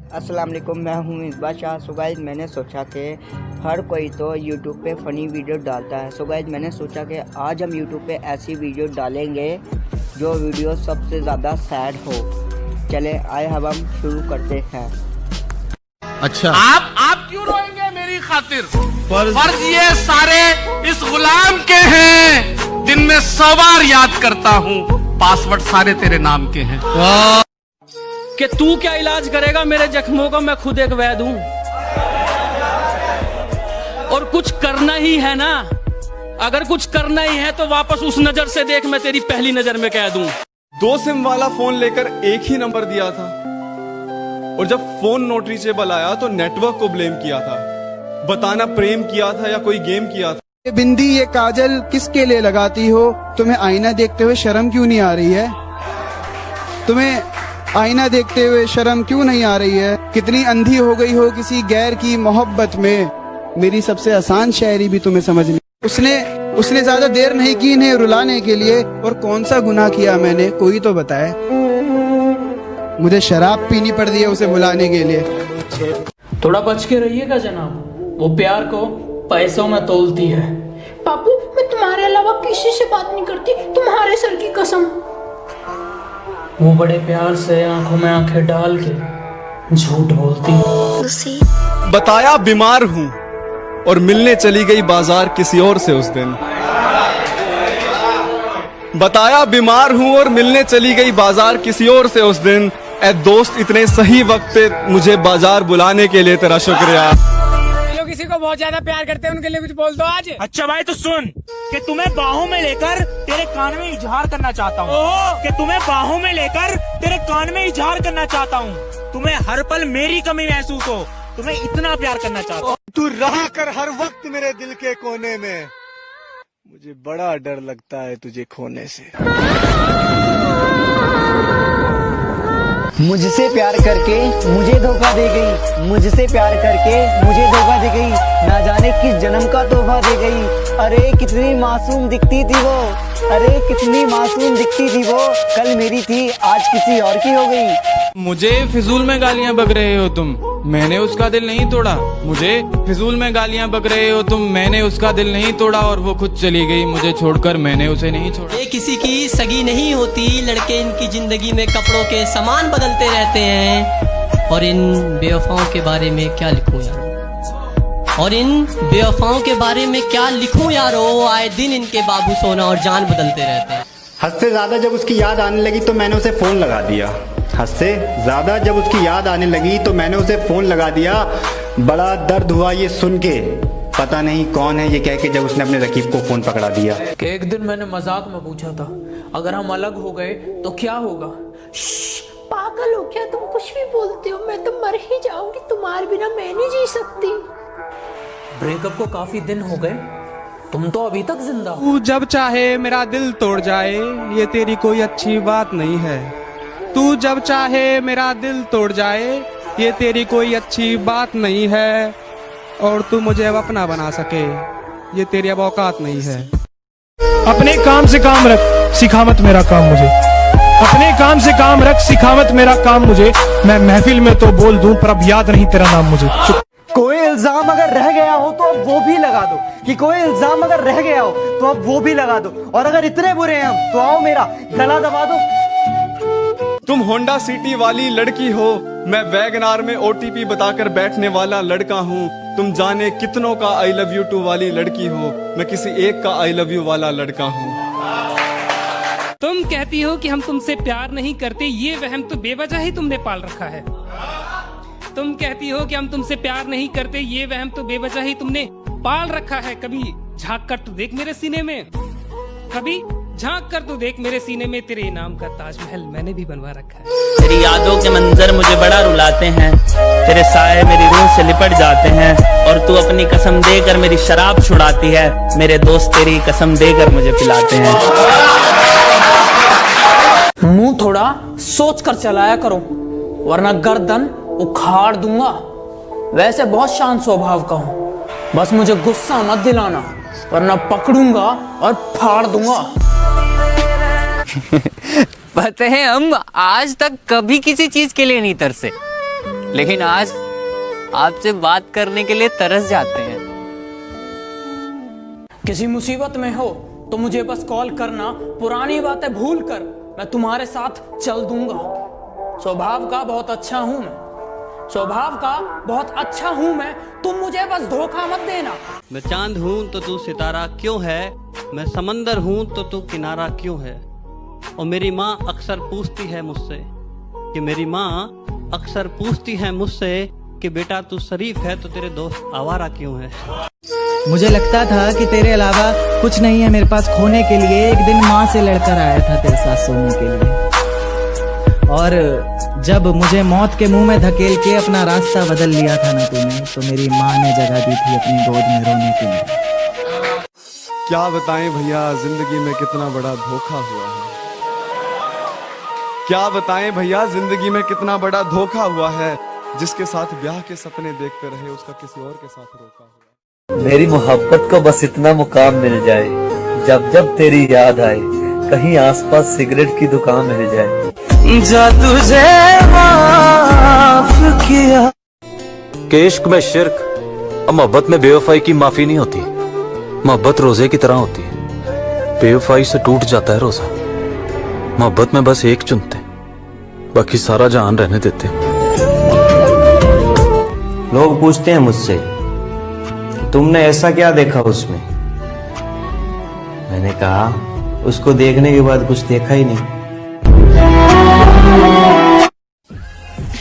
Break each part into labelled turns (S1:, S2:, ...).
S1: अस्सलाम वालेकुम, मैं हूँ मिसबा शाह। सो गाइस मैंने सोचा कि हर कोई तो यूट्यूब पे फ़नी वीडियो डालता है। सो गाइस मैंने सोचा कि आज हम यूट्यूब पे ऐसी वीडियो डालेंगे जो वीडियो सबसे ज़्यादा सैड हो। चले आए अब हम शुरू करते हैं।
S2: अच्छा,
S3: आप क्यों रोएंगे मेरी खातिर? फर्ज ये सारे इस गुलाम के हैं, दिन में 100 बार याद करता हूँ, पासवर्ड सारे तेरे नाम के हैं।
S4: कि तू क्या इलाज करेगा मेरे जख्मों का, मैं खुद एक वैद हूं। और कुछ करना ही है ना, अगर कुछ करना ही है तो वापस उस नजर से देख, मैं तेरी पहली नजर में कह दूं।
S5: 2 सिम वाला फोन लेकर एक ही नंबर दिया था, और जब फोन नॉट रीचेबल आया तो नेटवर्क को ब्लेम किया था। बताना प्रेम किया था या कोई गेम किया था।
S6: ये बिंदी ये काजल किसके लिए लगाती हो? तुम्हें आईना देखते हुए शर्म क्यों नहीं आ रही है? तुम्हें आईना देखते हुए शर्म क्यों नहीं आ रही है? कितनी अंधी हो गई हो किसी गैर की मोहब्बत में। मेरी सबसे आसान शायरी भी तुम्हें समझ नहीं। उसने ज्यादा देर नहीं की इन्हें रुलाने के लिए। और कौन सा गुनाह किया मैंने, कोई तो बताए। मुझे शराब पीनी पड़ रही है उसे बुलाने के लिए।
S4: थोड़ा बच के रहिएगा जनाब, वो प्यार को पैसों में तोलती है।
S7: बापू, मैं तुम्हारे अलावा किसी से बात नहीं करती, तुम्हारे सर की कसम।
S4: वो बड़े प्यार से आंखों में आंखें डाल के झूठ बोलती है।
S5: बताया बीमार हूँ और मिलने चली गई बाजार किसी और से उस दिन। बताया बीमार हूँ और मिलने चली गई बाजार किसी और से उस दिन। ए दोस्त, इतने सही वक्त पे मुझे बाजार बुलाने के लिए तेरा शुक्रिया।
S8: किसी को बहुत ज्यादा प्यार करते हैं, उनके लिए कुछ बोल दो आज।
S9: अच्छा भाई, तो सुन कि तुम्हें बाहों में लेकर तेरे कान में इजहार करना चाहता हूँ, कि तुम्हें बाहों में लेकर तेरे कान में इजहार करना चाहता हूँ। तुम्हें हर पल मेरी कमी महसूस हो, तुम्हें इतना प्यार करना चाहता हूँ।
S10: तू रहा कर हर वक्त मेरे दिल के कोने में, मुझे बड़ा डर लगता है तुझे खोने से।
S1: मुझसे प्यार करके मुझे धोखा दे गई, मुझसे प्यार करके मुझे धोखा दे गई, ना जाने किस जन्म का तोहफा दे गई। अरे कितनी मासूम दिखती थी वो, अरे कितनी मासूम दिखती थी वो, कल मेरी थी आज किसी और की हो गई।
S11: मुझे फिजूल में गालियां बक रहे हो तुम, मैंने उसका दिल नहीं तोड़ा। मुझे फिजूल में गालियां बक रहे हो तुम, मैंने उसका दिल नहीं तोड़ा। और वो खुद चली गई मुझे छोड़कर, मैंने उसे नहीं छोड़ा।
S12: ये किसी की सगी नहीं होती, लड़के इनकी जिंदगी में कपड़ों के सामान बदलते रहते हैं। और इन बेवफाओं के बारे में क्या लिखूं यारो, और इन बेवफाओं के बारे में क्या लिखूं यारो। आए दिन इनके बाबू सोना और जान बदलते रहते हैं।
S13: हद से ज्यादा जब उसकी याद आने लगी तो मैंने उसे फोन लगा दिया। हद से ज्यादा जब उसकी याद आने लगी तो मैंने उसे फोन लगा दिया। बड़ा दर्द हुआ ये सुन के, पता नहीं कौन है ये कह के, जब उसने अपने रकीब को फोन पकड़ा दिया।
S4: कि एक दिन मैंने मजाक में पूछा था, अगर हम अलग हो गए तो क्या होगा?
S7: पागल हो क्या तुम, कुछ भी बोलते हो। मैं तो मर ही जाऊंगी, तुम्हारे बिना मैं नहीं जी सकती।
S4: ब्रेकअप को काफी दिन हो गए, तुम तो अभी तक जिंदा हो।
S6: तू जब चाहे मेरा दिल तोड़ जाए, ये तेरी कोई अच्छी बात नहीं है। तू जब चाहे मेरा दिल तोड़ जाए, ये तेरी कोई अच्छी बात नहीं है। और तू मुझे अब अपना बना सके, ये तेरी अब औकात नहीं है।
S9: अपने काम से काम रख, सिखा मत मेरा काम मुझे। अपने काम से काम रख, सिखा मत मेरा काम मुझे। मैं महफिल में तो बोल दूं पर अब याद नहीं तेरा नाम मुझे।
S14: कोई इल्जाम अगर रह गया हो तो अब वो भी लगा दो, कि कोई इल्जाम अगर रह गया हो तो अब वो भी लगा दो। और अगर इतने बुरे हैं हम तो आओ मेरा गला दबा दो।
S5: तुम होंडा सिटी वाली लड़की हो, मैं वैगनार में ओटीपी बताकर बैठने वाला लड़का हूँ। तुम जाने कितनों का आई लव यू टू वाली लड़की हो, मैं किसी एक का आई लव यू वाला लड़का हूँ।
S8: तुम कहती हो कि हम तुमसे प्यार नहीं करते, ये वहम तो बेवजह ही तुमने पाल रखा है। तुम कहती हो कि हम तुमसे प्यार नहीं करते, ये वहम तो बेवजह ही तुमने पाल रखा है। कभी झांक कर तो देख मेरे सीने में, कभी झांक कर तो देख मेरे सीने में, तेरे इनाम का ताजमहल मैंने भी बनवा रखा है।
S15: तेरी यादों के मंजर मुझे बड़ा रुलाते हैं, तेरे साए मेरी रूह से लिपट जाते हैं। और तू अपनी कसम देकर मेरी शराब छुड़ाती है, मेरे दोस्त तेरी कसम देकर मुझे पिलाते हैं।
S4: मुंह थोड़ा सोच कर चलाया करो, वरना गर्दन उखाड़ दूंगा। वैसे बहुत शांत स्वभाव का हूँ, बस मुझे गुस्सा मत दिलाना, वरना पकड़ूंगा और फाड़ दूंगा।
S16: पता है, हम आज तक कभी किसी चीज के लिए नहीं तरसे, लेकिन आज आपसे बात करने के लिए तरस जाते हैं।
S4: किसी मुसीबत में हो तो मुझे बस कॉल करना, पुरानी बातें भूल कर मैं तुम्हारे साथ चल दूंगा। स्वभाव का बहुत अच्छा हूं मैं, स्वभाव का बहुत अच्छा हूं मैं, तुम मुझे बस धोखा मत देना।
S17: मैं चांद हूं तो तू सितारा क्यों है, मैं समंदर हूं तो तू किनारा क्यों है। और मेरी माँ अक्सर पूछती है मुझसे कि बेटा तू शरीफ है तो तेरे दोस्त आवारा क्यों है।
S18: मुझे लगता था कि तेरे अलावा कुछ नहीं है मेरे पास खोने के लिए। एक दिन माँ से लड़कर आया था तेरे साथ सोने के लिए, और जब मुझे मौत के मुंह में धकेल के अपना रास्ता बदल लिया था ना तूने, तो मेरी माँ ने जगह दी थी अपनी गोद में रोने के लिए।
S5: क्या बताएं भैया जिंदगी में कितना बड़ा धोखा हुआ है। क्या बताएं भैया जिंदगी में कितना बड़ा धोखा हुआ है। जिसके साथ ब्याह के सपने देखते रहे उसका किसी और के साथ रोका हुआ।
S19: मेरी मोहब्बत को बस इतना मुकाम मिल जाए, जब जब तेरी याद आए कहीं आसपास सिगरेट की दुकान मिल जाए।
S20: जा तुझे माफ किया।
S21: कि इश्क में शिर्क और मोहब्बत में बेवफाई की माफी नहीं होती। मोहब्बत रोजे की तरह होती है, बेवफाई से टूट जाता है रोजा। मोहब्बत में बस एक चुनते, बाकी सारा जहान रहने देते।
S22: लोग पूछते हैं मुझसे तुमने ऐसा क्या देखा उसमें। मैंने कहा उसको देखने के बाद कुछ देखा ही नहीं।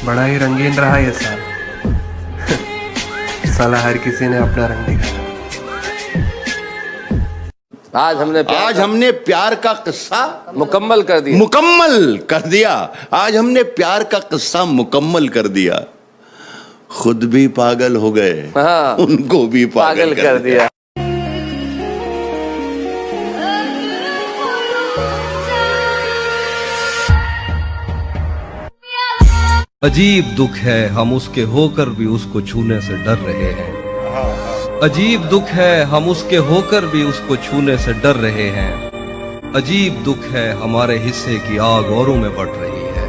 S23: बड़ा ही रंगीन रहा ये साल। साला हर किसी ने अपना रंग दिखाया।
S24: आज हमने प्यार का किस्सा मुकम्मल कर दिया। आज हमने प्यार का किस्सा मुकम्मल कर दिया। खुद भी पागल हो गए, उनको भी पागल कर दिया।
S25: अजीब दुख है हम उसके होकर भी उसको छूने से डर रहे हैं। अजीब दुख है हम उसके होकर भी उसको छूने से डर रहे हैं। अजीब दुख है हमारे हिस्से की आग औरों में बढ़ रही है।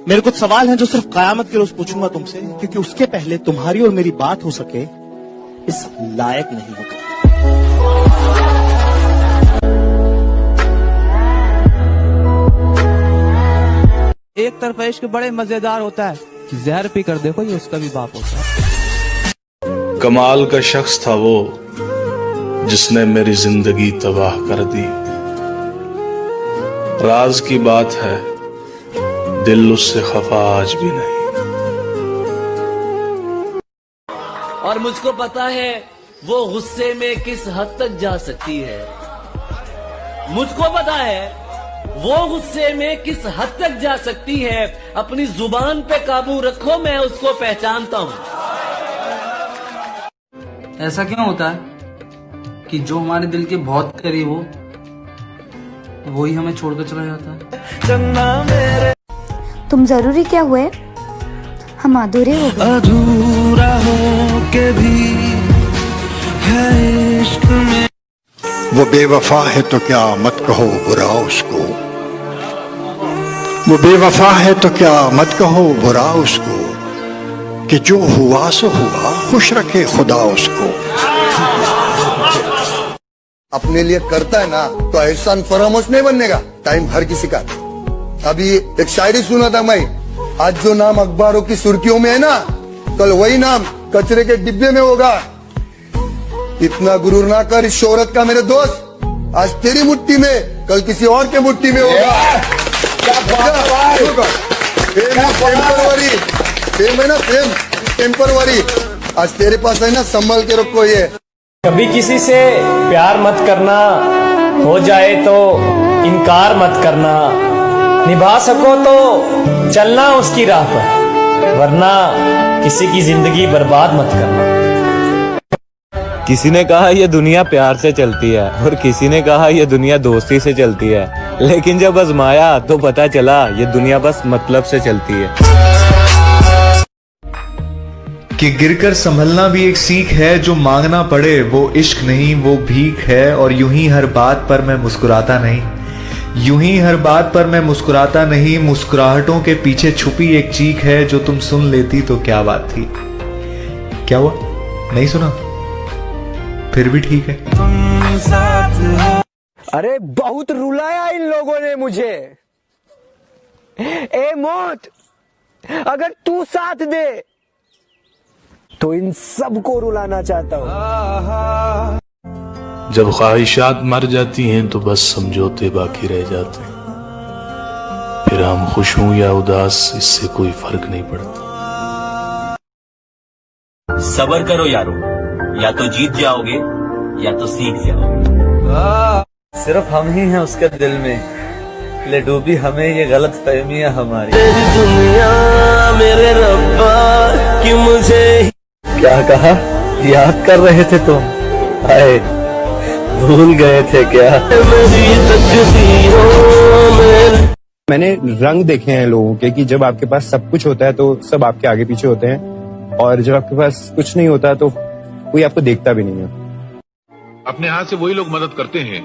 S26: मेरे कुछ सवाल हैं जो सिर्फ कयामत के रोज पूछूंगा तुमसे, क्योंकि उसके पहले तुम्हारी और मेरी बात हो सके इस लायक नहीं होगा।
S27: एक तरफा इश्क बड़े मजेदार होता है, जहर पी कर देखो ये उसका भी बाप होता है।
S28: कमाल का शख्स था वो जिसने मेरी जिंदगी तबाह कर दी। राज की बात है दिल उससे खफा आज भी नहीं।
S29: और मुझको पता है वो गुस्से में किस हद तक जा सकती है। मुझको पता है वो गुस्से में किस हद तक जा सकती है। अपनी जुबान पे काबू रखो, मैं उसको पहचानता हूँ।
S30: ऐसा क्यों होता है कि जो हमारे दिल के बहुत करीब हो वही हमें छोड़कर चला जाता है।
S31: तुम जरूरी क्या हुए, हम अधूरे हो गए।
S20: अधूरा हो के भी है इश्क में।
S32: वो बेवफा है तो क्या मत कहो बुरा उसको। वो बेवफा है तो क्या मत कहो बुरा उसको, कि जो हुआ सो हुआ, खुश रखे खुदा उसको।
S33: अपने लिए करता है ना तो एहसान फरामोश नहीं बनने का। टाइम हर किसी का। अभी एक शायरी सुना था मैं, आज जो नाम अखबारों की सुर्खियों में है ना, कल वही नाम कचरे के डिब्बे में होगा। इतना गुरूर ना कर इस शोहरत का मेरे दोस्त। आज तेरी मुट्ठी में, कल किसी और के मुट्ठी में होगा। फेम है ना, फेम टेम्परवरी। आज तेरे पास है ना, संभल के रखो ये।
S22: कभी किसी से प्यार मत करना, हो जाए तो इनकार मत करना। निभा सको तो चलना उसकी राह पर, वरना किसी की जिंदगी बर्बाद मत करना। किसी ने कहा यह दुनिया प्यार से चलती है और किसी ने कहा यह दुनिया दोस्ती से चलती है, लेकिन जब आजमाया तो पता चला ये दुनिया बस मतलब से चलती है।
S1: कि गिरकर संभलना भी एक सीख है, जो मांगना पड़े वो इश्क नहीं वो भीख है। और यूं ही हर बात पर मैं मुस्कुराता नहीं, यूं ही हर बात पर मैं मुस्कुराता नहीं। मुस्कुराहटों के पीछे छुपी एक चीख है, जो तुम सुन लेती तो क्या बात थी। क्या हुआ, नहीं सुना? फिर भी ठीक है।
S2: अरे बहुत रुलाया इन लोगों ने मुझे। ए मौत, अगर तू साथ दे तो इन सबको रुलाना चाहता हूं।
S28: जब ख्वाहिशात मर जाती हैं तो बस समझौते बाकी रह जाते हैं। फिर हम खुश हों या उदास, इससे कोई फर्क नहीं पड़ता।
S3: सब्र करो यारो, या तो जीत जाओगे या तो सीख जाओगे।
S19: सिर्फ हम ही हैं उसके दिल में, ले डूबी हमें ये गलत फहमियां हमारी।
S20: तेरी दुनिया मेरे रब्बा कि मुझे
S19: क्या कहा, याद कर रहे थे तुम? आए भूल गए थे क्या?
S6: मैंने रंग देखे हैं लोगों के कि जब आपके पास सब कुछ होता है तो सब आपके आगे पीछे होते हैं, और जब आपके पास कुछ नहीं होता तो कोई आपको देखता भी नहीं है।
S7: अपने हाथ से वही लोग मदद करते हैं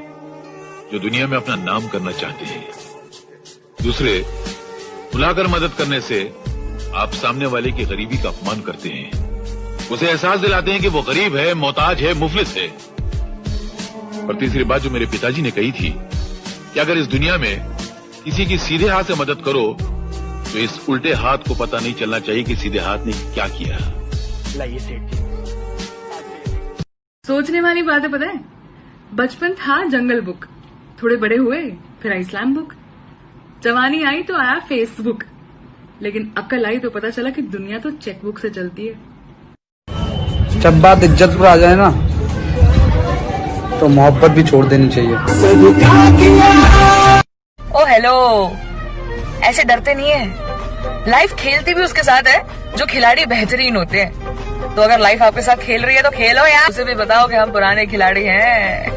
S7: जो दुनिया में अपना नाम करना चाहते हैं। दूसरे बुलाकर मदद करने से आप सामने वाले की गरीबी का अपमान करते हैं, उसे एहसास दिलाते हैं कि वो गरीब है, मोहताज है, मुफलिस है। और तीसरी बात जो मेरे पिताजी ने कही थी कि अगर इस दुनिया में किसी की सीधे हाथ से मदद करो तो इस उल्टे हाथ को पता नहीं चलना चाहिए कि सीधे हाथ ने क्या किया।
S8: सोचने वाली बात है, पता है, बचपन था जंगल बुक, थोड़े बड़े हुए फिर आई इस्लाम बुक, जवानी आई तो आया फेसबुक, लेकिन अक्ल आई तो पता चला कि दुनिया तो चेकबुक से चलती है।
S30: जब बात इज्जत पर आ जाए ना तो मोहब्बत भी छोड़ देनी चाहिए।
S9: ओ हेलो, ऐसे डरते नहीं है, लाइफ खेलती भी उसके साथ है जो खिलाड़ी बेहतरीन होते हैं। तो अगर लाइफ आपके साथ खेल रही है तो खेलो यार, उसे भी बताओ कि हम पुराने खिलाड़ी हैं।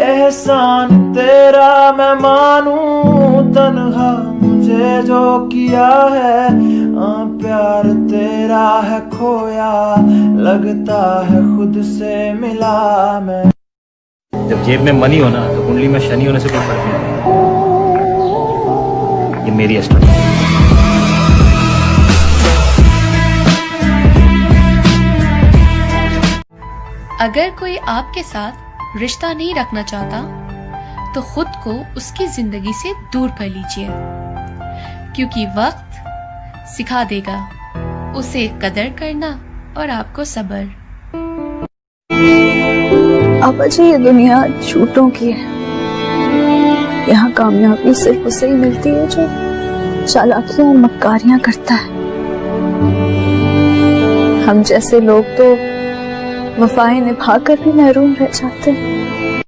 S20: एहसान तेरा मैं मानूं, तन्हा मुझे जो किया है, प्यार तेरा है खोया, लगता है खुद से मिला मैं।
S22: जब जेब में मनी हो ना तो कुंडली में शनि होने से कोई फर्क नहीं पड़ता। ये मेरी स्टोरी है।
S10: अगर कोई आपके साथ रिश्ता नहीं रखना चाहता तो खुद को उसकी जिंदगी से दूर कर लीजिए, क्योंकि वक्त सिखा देगा उसे कदर करना और आपको सब्र।
S31: आपा जी, ये दुनिया झूठों की है। यहाँ कामयाबी सिर्फ उसे ही मिलती है जो चालाकियां और मक्कारियां करता है। हम जैसे लोग तो वफाएं निभाकर भी महरूम रह जाते हैं।